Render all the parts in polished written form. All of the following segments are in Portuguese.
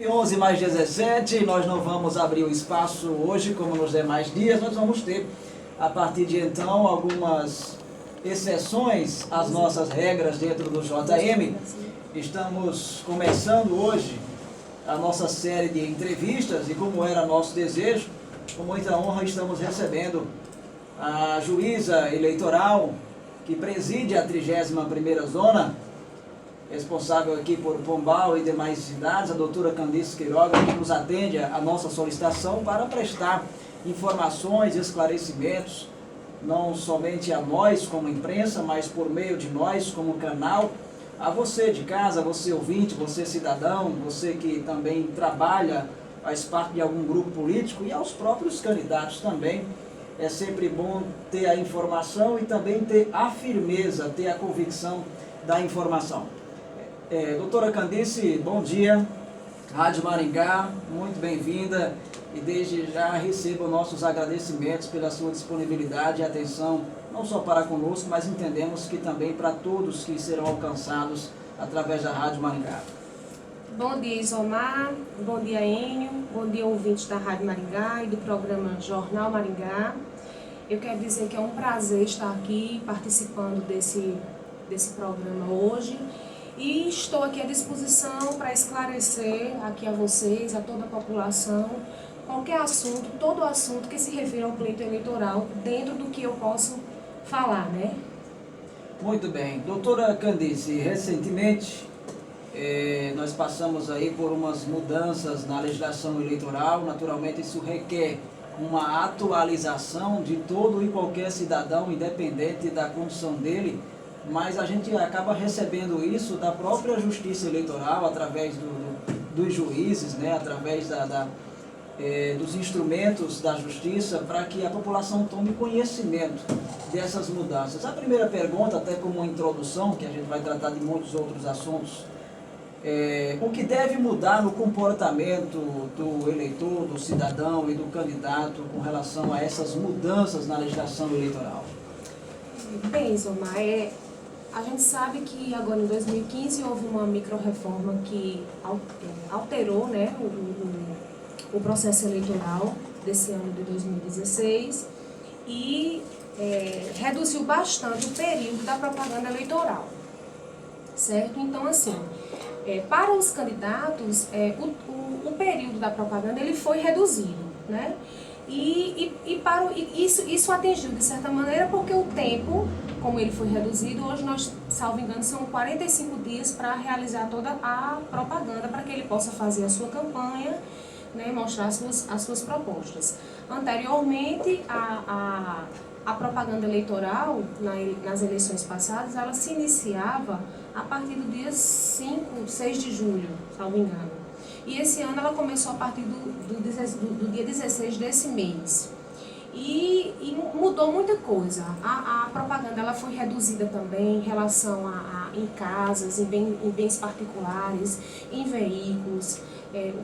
11 mais 17, nós não vamos abrir o espaço hoje, como nos demais dias, nós vamos ter, a partir de então, algumas exceções às nossas regras dentro do JM. Estamos começando hoje a nossa série de entrevistas e, como era nosso desejo, com muita honra estamos recebendo a juíza eleitoral que preside a 31ª Zona, responsável aqui por Pombal e demais cidades, a doutora Candice Queiroga, que nos atende a nossa solicitação para prestar informações, esclarecimentos, não somente a nós como imprensa, mas por meio de nós como canal, a você de casa, você ouvinte, você cidadão, você que também trabalha, faz parte de algum grupo político, e aos próprios candidatos também. É sempre bom ter a informação e também ter a firmeza, ter a convicção da informação. Doutora Candice, bom dia, Rádio Maringá, muito bem-vinda, e desde já recebo nossos agradecimentos pela sua disponibilidade e atenção, não só para conosco, mas entendemos que também para todos que serão alcançados através da Rádio Maringá. Bom dia, Isomar, bom dia, Enio, bom dia, ouvintes da Rádio Maringá e do programa Jornal Maringá. Eu quero dizer que é um prazer estar aqui participando desse programa hoje. E estou aqui à disposição para esclarecer aqui a vocês, a toda a população, qualquer assunto, todo assunto que se refira ao pleito eleitoral, dentro do que eu posso falar, né? Muito bem. Doutora Candice, recentemente nós passamos aí por umas mudanças na legislação eleitoral. Naturalmente isso requer uma atualização de todo e qualquer cidadão, independente da condição dele, mas a gente acaba recebendo isso da própria Justiça Eleitoral, através dos juízes, né, através dos instrumentos da Justiça, para que a população tome conhecimento dessas mudanças. A primeira pergunta, até como uma introdução, que a gente vai tratar de muitos outros assuntos, o que deve mudar no comportamento do eleitor, do cidadão e do candidato com relação a essas mudanças na legislação eleitoral? Bem, Isomar, a gente sabe que agora em 2015 houve uma micro-reforma que alterou, né, o processo eleitoral desse ano de 2016 e reduziu bastante o período da propaganda eleitoral, certo? Então, assim, para os candidatos, o período da propaganda ele foi reduzido, né? Isso atingiu de certa maneira porque o tempo, como ele foi reduzido, hoje nós, salvo engano, são 45 dias para realizar toda a propaganda, para que ele possa fazer a sua campanha, né, mostrar as suas propostas. Anteriormente, a propaganda eleitoral, nas eleições passadas, ela se iniciava a partir do dia 6 de julho, salvo engano. E esse ano ela começou a partir do dia 16 desse mês. E mudou muita coisa. A propaganda ela foi reduzida também em relação em casas, em bens particulares, em veículos.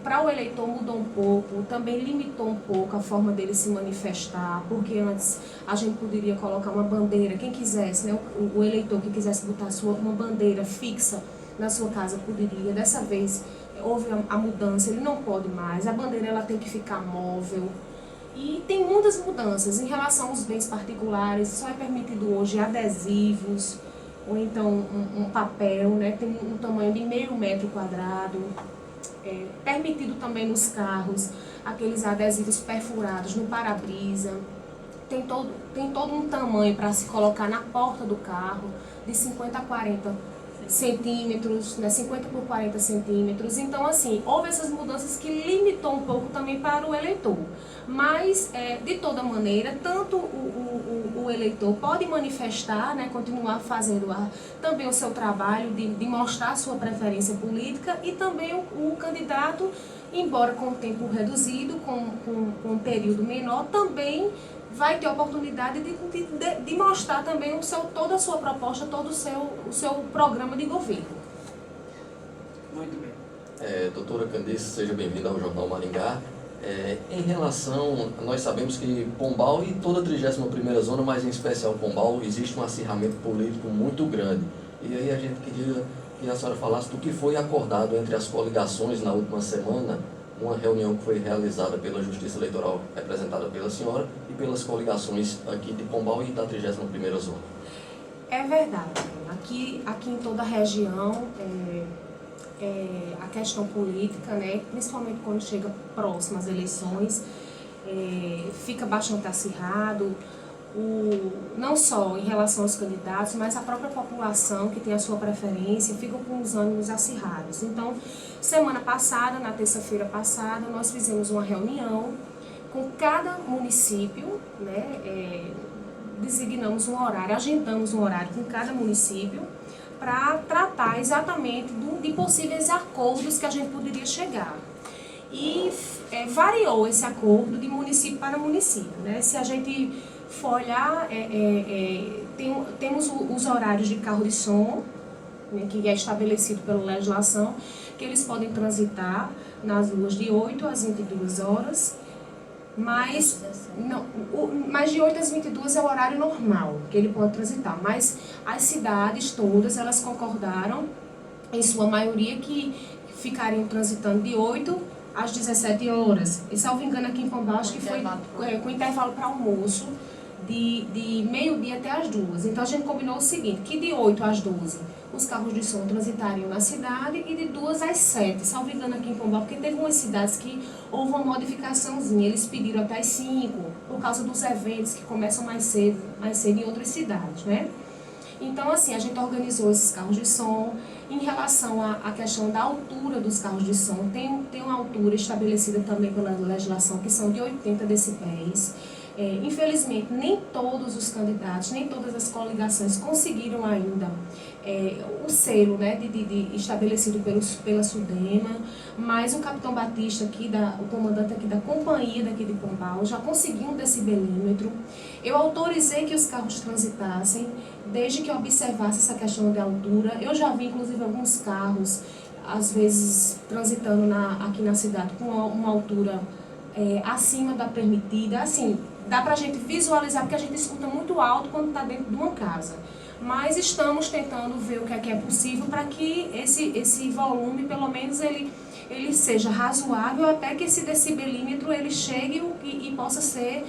Para o eleitor mudou um pouco, também limitou um pouco a forma dele se manifestar, porque antes a gente poderia colocar uma bandeira, quem quisesse, né, o eleitor que quisesse botar uma bandeira fixa na sua casa poderia. Dessa vez houve a mudança, ele não pode mais, a bandeira ela tem que ficar móvel. E tem muitas mudanças em relação aos bens particulares, só é permitido hoje adesivos, ou então um papel, né, tem um tamanho de meio metro quadrado. Permitido também nos carros, aqueles adesivos perfurados no para-brisa. Tem todo um tamanho para se colocar na porta do carro, de 50 a 40 centímetros, né, 50 por 40 centímetros. Então, assim, houve essas mudanças que limitou um pouco também para o eleitor. Mas, de toda maneira, tanto o eleitor pode manifestar, né, continuar fazendo também o seu trabalho de mostrar a sua preferência política, e também o candidato, embora com o tempo reduzido, com um período menor, também vai ter a oportunidade de mostrar também toda a sua proposta, todo o seu programa de governo. Muito bem. Doutora Candice, seja bem-vinda ao Jornal Maringá. Em relação, nós sabemos que Pombal e toda a 31ª Zona, mas em especial Pombal, existe um acirramento político muito grande. E aí a gente queria que que a senhora falasse do que foi acordado entre as coligações na última semana, uma reunião que foi realizada pela Justiça Eleitoral, representada pela senhora, e pelas coligações aqui de Pombal e da 31ª Zona. É verdade. Aqui em toda a região, a questão política, né, principalmente quando chega próximo às eleições, fica bastante acirrado, não só em relação aos candidatos, mas a própria população que tem a sua preferência fica com os ânimos acirrados. Então, semana passada, na terça-feira passada, nós fizemos uma reunião com cada município, né, designamos um horário, agendamos um horário com cada município para tratar exatamente de possíveis acordos que a gente poderia chegar. E variou esse acordo de município para município, né? Se a gente for olhar, temos os horários de carro de som, né, que é estabelecido pela legislação, que eles podem transitar nas ruas de 8 às 22 horas, mas de 8 às 22 é o horário normal que ele pode transitar, mas as cidades todas, elas concordaram, em sua maioria, que ficariam transitando de 8 às 17 horas. E, salvo engano, aqui em Pombal, acho que foi com intervalo para almoço, de meio-dia até as 2. Então, a gente combinou o seguinte, que de 8 às 12 os carros de som transitariam na cidade e de 2 às 7, salvo engano aqui em Pombal, porque teve umas cidades que houve uma modificaçãozinha, eles pediram até as 5, por causa dos eventos que começam mais cedo em outras cidades, né? Então, assim, a gente organizou esses carros de som. Em relação à questão da altura dos carros de som, tem uma altura estabelecida também pela legislação, que são de 80 decibéis. Infelizmente, nem todos os candidatos, nem todas as coligações conseguiram ainda o selo, né, estabelecido pela SUDEMA, mas o capitão Batista, o comandante aqui da companhia daqui de Pombal, já conseguiu um decibelímetro. Eu autorizei que os carros transitassem, desde que eu observasse essa questão de altura. Eu já vi, inclusive, alguns carros, às vezes, transitando aqui na cidade com uma altura acima da permitida. Assim, dá pra gente visualizar, porque a gente escuta muito alto quando está dentro de uma casa. Mas estamos tentando ver o que é possível para que esse volume, pelo menos, ele seja razoável, até que esse decibelímetro ele chegue e possa ser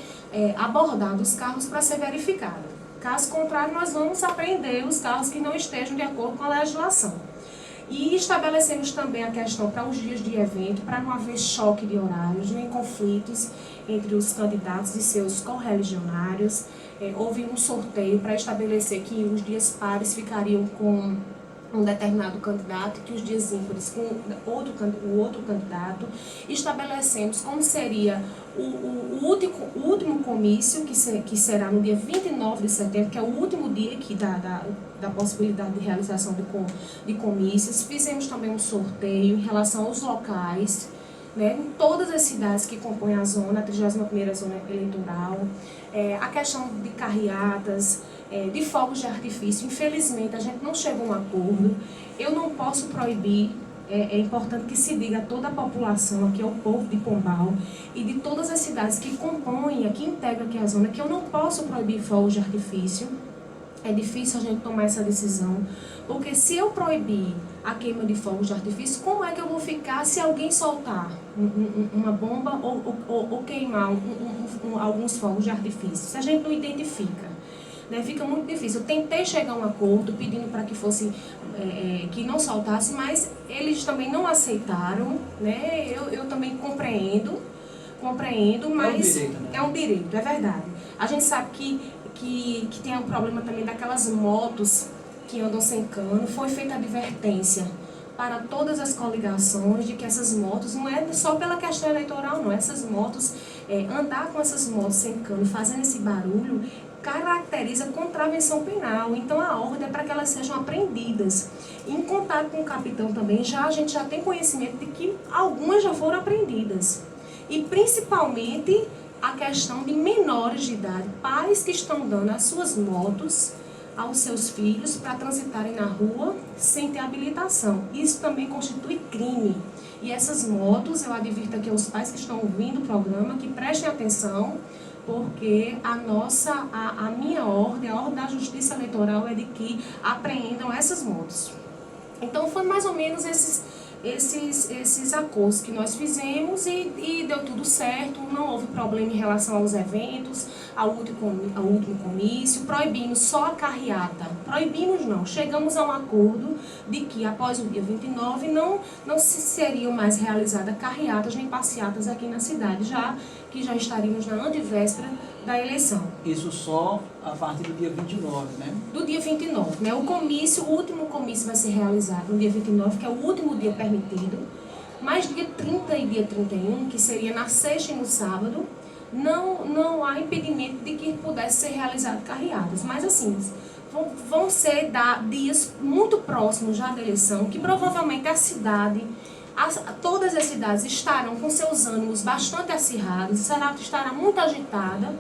abordado os carros para ser verificado. Caso contrário, nós vamos apreender os carros que não estejam de acordo com a legislação. E estabelecemos também a questão para os dias de evento, para não haver choque de horários, nem conflitos entre os candidatos e seus correligionários. Houve um sorteio para estabelecer que os dias pares ficariam com um determinado candidato, que os dias ímpares com o outro candidato. Estabelecemos como seria o último comício, que será no dia 29 de setembro, que é o último dia aqui da possibilidade de realização de comícios. Fizemos também um sorteio em relação aos locais, né, em todas as cidades que compõem a zona, a 31ª Zona Eleitoral, a questão de carreatas, de fogos de artifício. Infelizmente, a gente não chegou a um acordo. Eu não posso proibir, é importante que se diga a toda a população, aqui é o povo de Pombal, e de todas as cidades que compõem, que integram aqui a zona, que eu não posso proibir fogos de artifício. É difícil a gente tomar essa decisão, porque se eu proibir a queima de fogos de artifício, como é que eu vou ficar se alguém soltar uma bomba ou queimar alguns fogos de artifício? Se a gente não identifica, né, fica muito difícil. Eu tentei chegar a um acordo pedindo para que fosse, que não soltasse, mas eles também não aceitaram, né? Eu também compreendo, mas é um direito, é verdade. A gente sabe que tem um problema também daquelas motos que andam sem cano. Foi feita advertência para todas as coligações de que essas motos, não é só pela questão eleitoral, não, essas motos, andar com essas motos sem cano, fazendo esse barulho, caracteriza contravenção penal. Então a ordem é para que elas sejam apreendidas. Em contato com o capitão também, a gente já tem conhecimento de que algumas já foram apreendidas. E principalmente a questão de menores de idade, pais que estão dando as suas motos aos seus filhos para transitarem na rua sem ter habilitação. Isso também constitui crime. E essas motos, eu advirto aqui aos pais que estão ouvindo o programa, que prestem atenção, porque a minha ordem, a ordem da Justiça Eleitoral é de que apreendam essas motos. Então foi mais ou menos esses acordos que nós fizemos e deu tudo certo, não houve problema em relação aos eventos, ao último comício, proibimos só a carreata, proibimos não, chegamos a um acordo de que após o dia 29 não se seriam mais realizadas carreatas nem passeatas aqui na cidade, já que já estaríamos na antevéspera da eleição. Isso só a partir do dia 29, né? Do dia 29, né? O último comício vai ser realizado no dia 29, que é o último dia permitido, mas dia 30 e dia 31, que seria na sexta e no sábado, não há impedimento de que pudesse ser realizado carreatas. Mas assim, vão ser dias muito próximos já da eleição, que provavelmente a cidade, todas as cidades estarão com seus ânimos bastante acirrados, estará muito agitada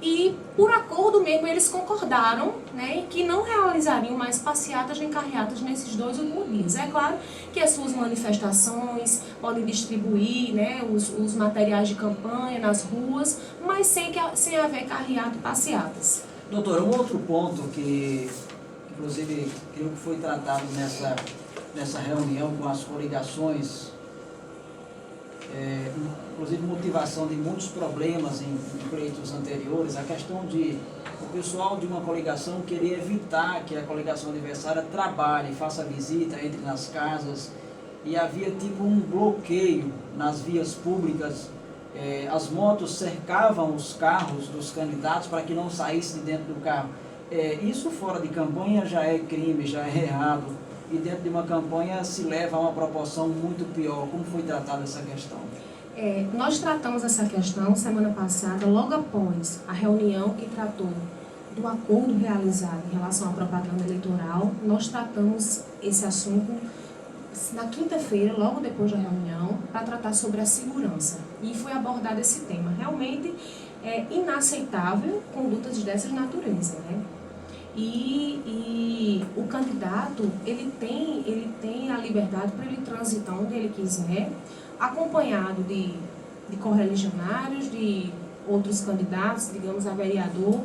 e, por acordo mesmo, eles concordaram, né, que não realizariam mais passeatas nem carreatas nesses 2 últimos dias. É claro que as suas manifestações podem distribuir, né, os materiais de campanha nas ruas, mas sem haver carreata e passeatas. Doutora, um outro ponto que, inclusive, creio que foi tratado nessa reunião com as coligações, inclusive motivação de muitos problemas em pleitos anteriores, a questão de o pessoal de uma coligação querer evitar que a coligação adversária trabalhe, faça visita, entre nas casas, e havia tipo um bloqueio nas vias públicas. As motos cercavam os carros dos candidatos para que não saíssem de dentro do carro. Isso fora de campanha já é crime, já é errado. E dentro de uma campanha se leva a uma proporção muito pior. Como foi tratada essa questão? Nós tratamos essa questão semana passada, logo após a reunião que tratou do acordo realizado em relação à propaganda eleitoral. Nós tratamos esse assunto na quinta-feira, logo depois da reunião, para tratar sobre a segurança. E foi abordado esse tema. Realmente é inaceitável condutas dessas natureza, né? E o candidato, ele tem a liberdade para ele transitar onde ele quiser, acompanhado de correligionários, de outros candidatos, digamos, a vereador,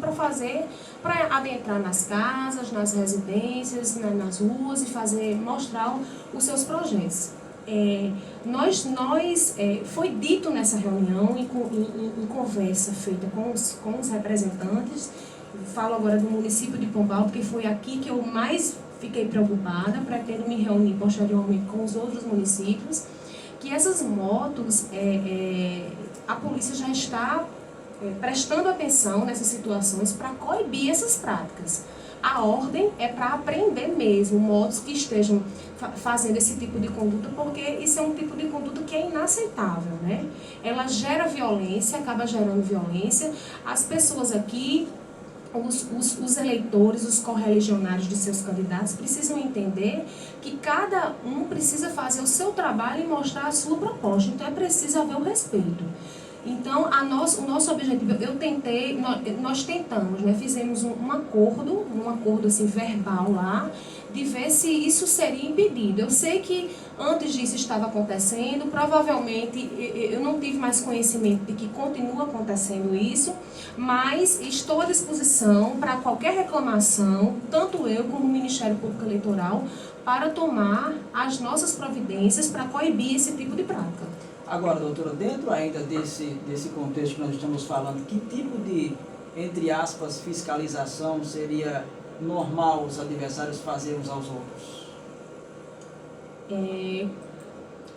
para adentrar nas casas, nas residências, nas ruas e mostrar os seus projetos. Foi dito nessa reunião, em conversa feita com os representantes. Falo agora do município de Pombal, porque foi aqui que eu mais fiquei preocupada, pretendo me reunir posteriormente com os outros municípios, que essas motos, a polícia já está prestando atenção nessas situações para coibir essas práticas. A ordem é para apreender mesmo motos que estejam fazendo esse tipo de conduta, porque isso é um tipo de conduta que é inaceitável, né? Ela gera violência, acaba gerando violência. As pessoas aqui, os eleitores, os correligionários de seus candidatos precisam entender que cada um precisa fazer o seu trabalho e mostrar a sua proposta. Então é preciso haver o respeito. Então, o nosso objetivo, nós tentamos, né, fizemos um acordo assim, verbal lá, de ver se isso seria impedido. Eu sei que antes disso estava acontecendo, provavelmente eu não tive mais conhecimento de que continua acontecendo isso, mas estou à disposição para qualquer reclamação, tanto eu como o Ministério Público Eleitoral, para tomar as nossas providências para coibir esse tipo de prática. Agora, doutora, dentro ainda desse contexto que nós estamos falando, que tipo de, entre aspas, fiscalização seria normal os adversários fazerem uns aos outros?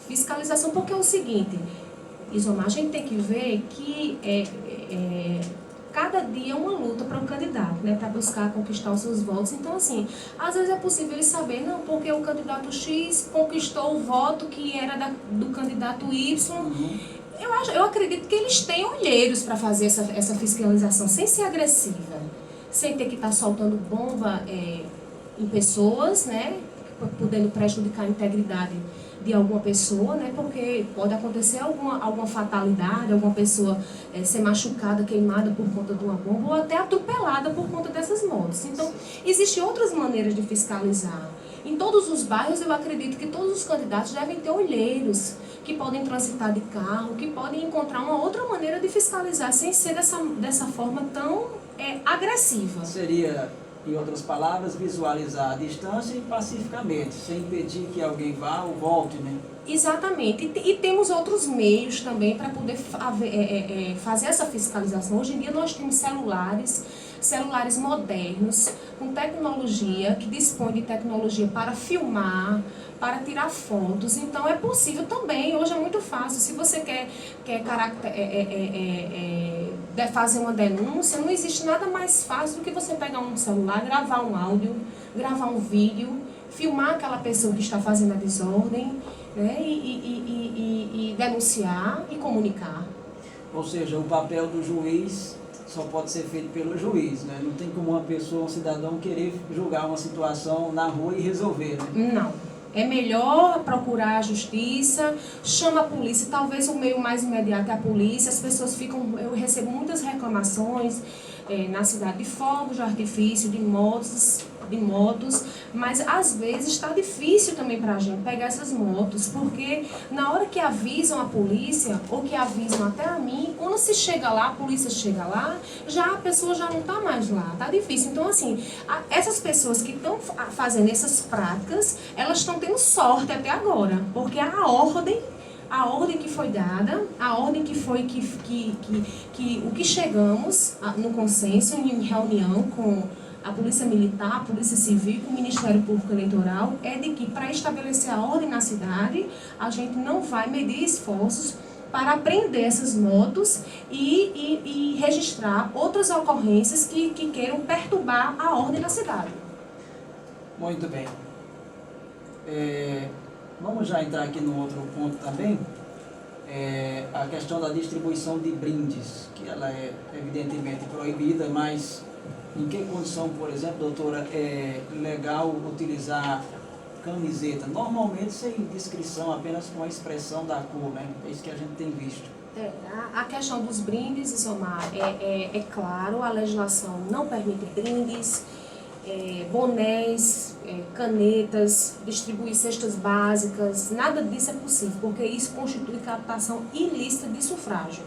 Fiscalização, porque é o seguinte, Isomar, a gente tem que ver que cada dia é uma luta para o candidato, né, para buscar conquistar os seus votos. Então, assim, às vezes é possível saber, não, porque o candidato X conquistou o voto que era do candidato Y. Uhum. Eu acredito que eles têm olheiros para fazer essa fiscalização, sem ser agressiva, sem ter que estar soltando bomba em pessoas, né, podendo prejudicar a integridade de alguma pessoa, né, porque pode acontecer alguma fatalidade, alguma pessoa ser machucada, queimada por conta de uma bomba, ou até atropelada por conta dessas motos. Então, existem outras maneiras de fiscalizar. Em todos os bairros, eu acredito que todos os candidatos devem ter olheiros, que podem transitar de carro, que podem encontrar uma outra maneira de fiscalizar, sem ser dessa forma tão agressiva. Seria Em outras palavras, visualizar a distância e pacificamente, sem impedir que alguém vá ou volte, né? Exatamente. E temos outros meios também para poder fazer essa fiscalização. Hoje em dia nós temos celulares modernos, com tecnologia, que dispõe de tecnologia para filmar, para tirar fotos. Então é possível também, hoje é muito fácil. Se você quer fazer uma denúncia, não existe nada mais fácil do que você pegar um celular, gravar um áudio, gravar um vídeo, filmar aquela pessoa que está fazendo a desordem, né, e denunciar e comunicar. Ou seja, o papel do juiz só pode ser feito pelo juiz, né? Não tem como uma pessoa, um cidadão, querer julgar uma situação na rua e resolver, né? Não. É melhor procurar a justiça, chama a polícia, talvez o meio mais imediato é a polícia. As pessoas ficam, eu recebo muitas reclamações na cidade de fogos de artifício, de motos, mas às vezes está difícil também para a gente pegar essas motos, porque na hora que avisam a polícia, ou que avisam até a mim, quando se chega lá, a polícia chega lá, já a pessoa já não está mais lá, está difícil. Então assim, essas pessoas que estão fazendo essas práticas, elas estão tendo sorte até agora, porque a ordem que foi dada, a ordem que foi o que chegamos no consenso, em reunião com a Polícia Militar, a Polícia Civil, com o Ministério Público Eleitoral, é de que para estabelecer a ordem na cidade, a gente não vai medir esforços para apreender essas motos e registrar outras ocorrências que queiram perturbar a ordem na cidade. Muito bem. Vamos já entrar aqui no outro ponto também, a questão da distribuição de brindes, que ela é evidentemente proibida, mas em que condição, por exemplo, doutora, é legal utilizar camiseta? Normalmente sem descrição, apenas com a expressão da cor, né? É isso que a gente tem visto. A questão dos brindes, Isomar, é claro, a legislação não permite brindes, bonés, canetas, distribuir cestas básicas, nada disso é possível, porque isso constitui captação ilícita de sufrágio,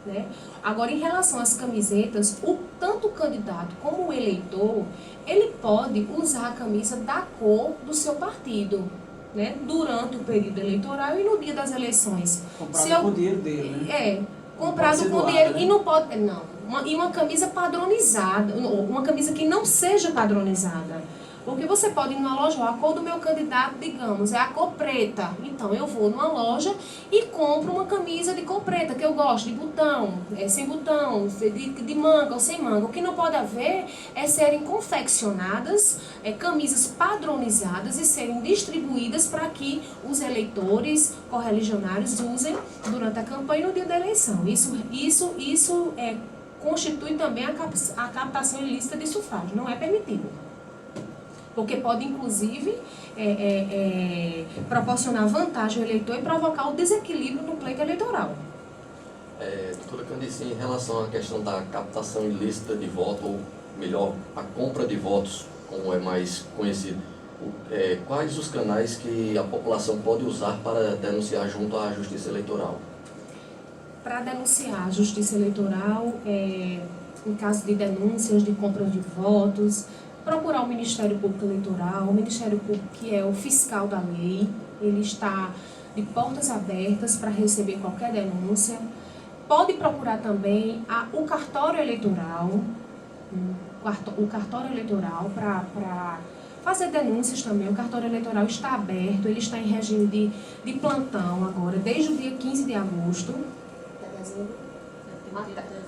né? Agora, em relação às camisetas, tanto o candidato como o eleitor, ele pode usar a camisa da cor do seu partido, né, durante o período eleitoral e no dia das eleições. Comprado com o dinheiro dele, né? Comprado com dinheiro, né? E não pode... E uma camisa padronizada, uma camisa que não seja padronizada. Porque você pode ir numa loja, a cor do meu candidato, digamos, é a cor preta. Então eu vou numa loja e compro uma camisa de cor preta, que eu gosto, de botão, sem botão, de manga ou sem manga. O que não pode haver é serem confeccionadas camisas padronizadas e serem distribuídas para que os eleitores correligionários usem durante a campanha e no dia da eleição. Isso constitui também a captação ilícita de sufrágio, não é permitido. Porque pode, inclusive, proporcionar vantagem ao eleitor e provocar o desequilíbrio no pleito eleitoral. Doutora Candice, em relação à questão da captação ilícita de voto, ou melhor, a compra de votos, como é mais conhecido, quais os canais que a população pode usar para denunciar junto à Justiça Eleitoral? Para denunciar a Justiça Eleitoral, em caso de denúncias de compra de votos, procurar o Ministério Público Eleitoral, o Ministério Público, que é o fiscal da lei, ele está de portas abertas para receber qualquer denúncia. Pode procurar também o cartório eleitoral, para fazer denúncias também. O cartório eleitoral está aberto, ele está em regime de plantão agora, desde o dia 15 de agosto.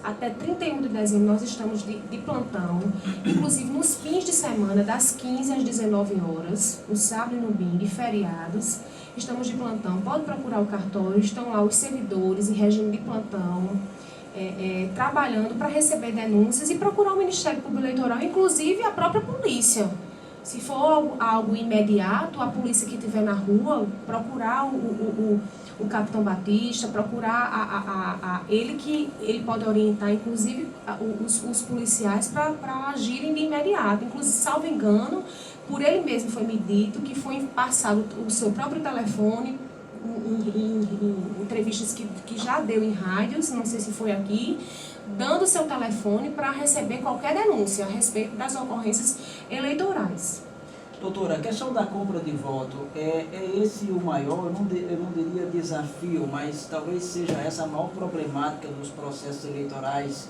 Até 31 de dezembro nós estamos de plantão, inclusive nos fins de semana, das 15 às 19 horas, no sábado e no domingo, feriados, estamos de plantão. Pode procurar o cartório, estão lá os servidores em regime de plantão, trabalhando para receber denúncias e procurar o Ministério Público Eleitoral, inclusive a própria polícia. Se for algo imediato, a polícia que estiver na rua, procurar o capitão Batista, procurar ele, que ele pode orientar, inclusive, os policiais para agirem de imediato. Inclusive, salvo engano, por ele mesmo foi me dito que foi passado o seu próprio telefone em entrevistas que já deu em rádios, não sei se foi aqui, dando seu telefone para receber qualquer denúncia a respeito das ocorrências eleitorais. Doutora, a questão da compra de voto, é esse o maior, eu não diria desafio, mas talvez seja essa a maior problemática dos processos eleitorais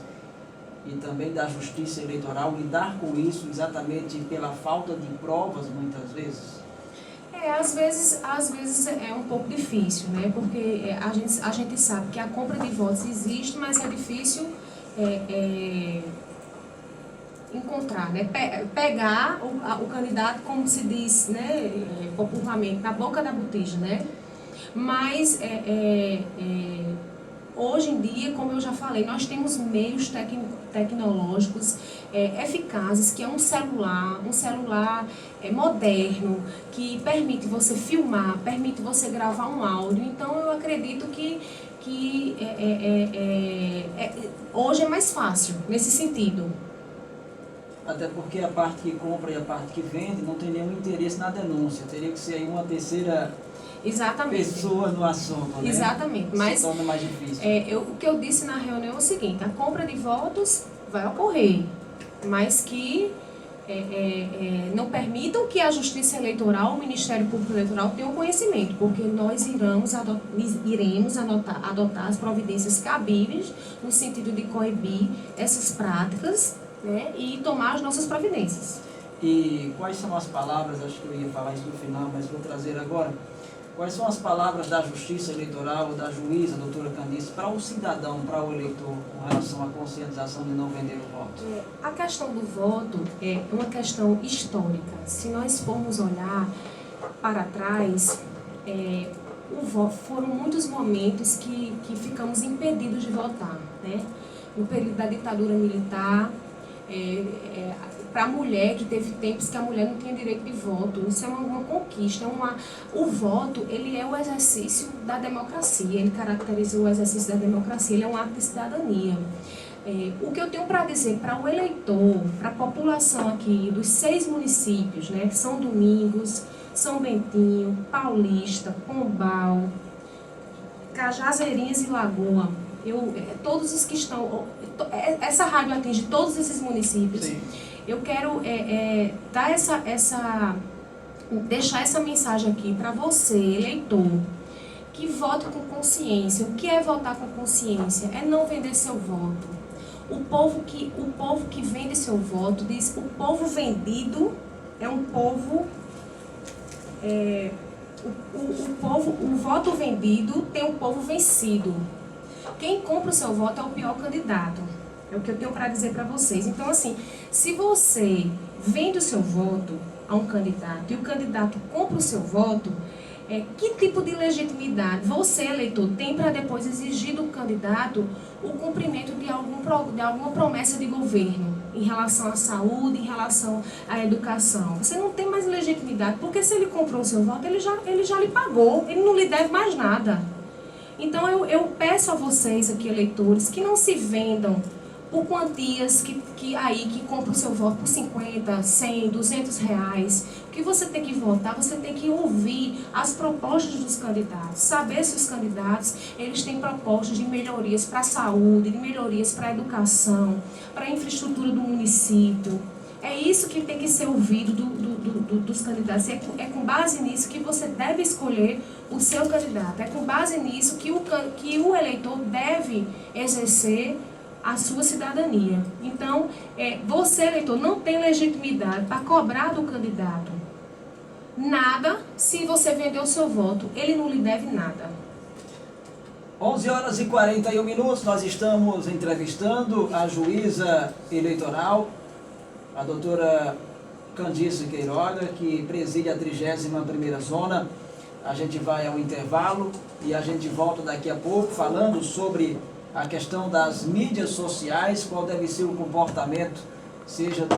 e também da justiça eleitoral, lidar com isso exatamente pela falta de provas, muitas vezes? Às vezes é um pouco difícil, né? Porque a gente sabe que a compra de votos existe, mas é difícil encontrar, né? Pegar o candidato, como se diz, né? Popularmente, na boca da botija, né? Mas hoje em dia, como eu já falei, nós temos meios tecnológicos eficazes, que é um celular moderno, que permite você filmar, permite você gravar um áudio. Então, eu acredito que hoje é mais fácil, nesse sentido. Até porque a parte que compra e a parte que vende não tem nenhum interesse na denúncia. Teria que ser aí uma terceira pessoa no assunto, né? Exatamente. Mas se torna mais difícil. O que eu disse na reunião é o seguinte: a compra de votos vai ocorrer, mas que não permitam que a Justiça Eleitoral, o Ministério Público Eleitoral tenha o conhecimento, porque nós iremos adotar as providências cabíveis no sentido de coibir essas práticas, né, e tomar as nossas providências. E quais são as palavras, acho que eu ia falar isso no final, mas vou trazer agora, quais são as palavras da Justiça Eleitoral, da juíza, doutora Candice, para o cidadão, para o eleitor, com relação à conscientização de não vender o voto? A questão do voto é uma questão histórica. Se nós formos olhar para trás, foram muitos momentos que ficamos impedidos de votar, né? No período da ditadura militar, para a mulher, que teve tempos que a mulher não tinha direito de voto. Isso é uma conquista. O voto, ele é o exercício da democracia, ele caracteriza o exercício da democracia, ele é um ato de cidadania. O que eu tenho para dizer para o eleitor, para a população aqui dos 6 municípios, né, São Domingos, São Bentinho, Paulista, Pombal, Cajazeirinhas e Lagoa, todos os que estão... Essa rádio atinge todos esses municípios. Sim. Eu quero deixar essa mensagem aqui para você, eleitor, que vote com consciência. O que é votar com consciência? É não vender seu voto. O povo que vende seu voto diz: o povo vendido é um povo... o voto vendido tem um povo vencido. Quem compra o seu voto é o pior candidato. É o que eu tenho para dizer para vocês. Então, assim, se você vende o seu voto a um candidato e o candidato compra o seu voto, que tipo de legitimidade você, eleitor, tem para depois exigir do candidato o cumprimento de alguma promessa de governo em relação à saúde, em relação à educação? Você não tem mais legitimidade, porque se ele comprou o seu voto, ele já lhe pagou, ele não lhe deve mais nada. Então, eu peço a vocês aqui, eleitores, que não se vendam por quantias que compram o seu voto por 50, 100, 200 reais. O que você tem que votar, você tem que ouvir as propostas dos candidatos, saber se os candidatos eles têm propostas de melhorias para a saúde, de melhorias para a educação, para a infraestrutura do município. É isso que tem que ser ouvido dos candidatos. É com base nisso que você deve escolher o seu candidato. É com base nisso que o eleitor deve exercer a sua cidadania. Então, você, eleitor, não tem legitimidade para cobrar do candidato nada se você vendeu o seu voto. Ele não lhe deve nada. 11h41, nós estamos entrevistando a juíza eleitoral, a doutora Candice Queiroga, que preside a 31ª Zona. A gente vai ao intervalo e a gente volta daqui a pouco falando sobre a questão das mídias sociais, qual deve ser o comportamento, seja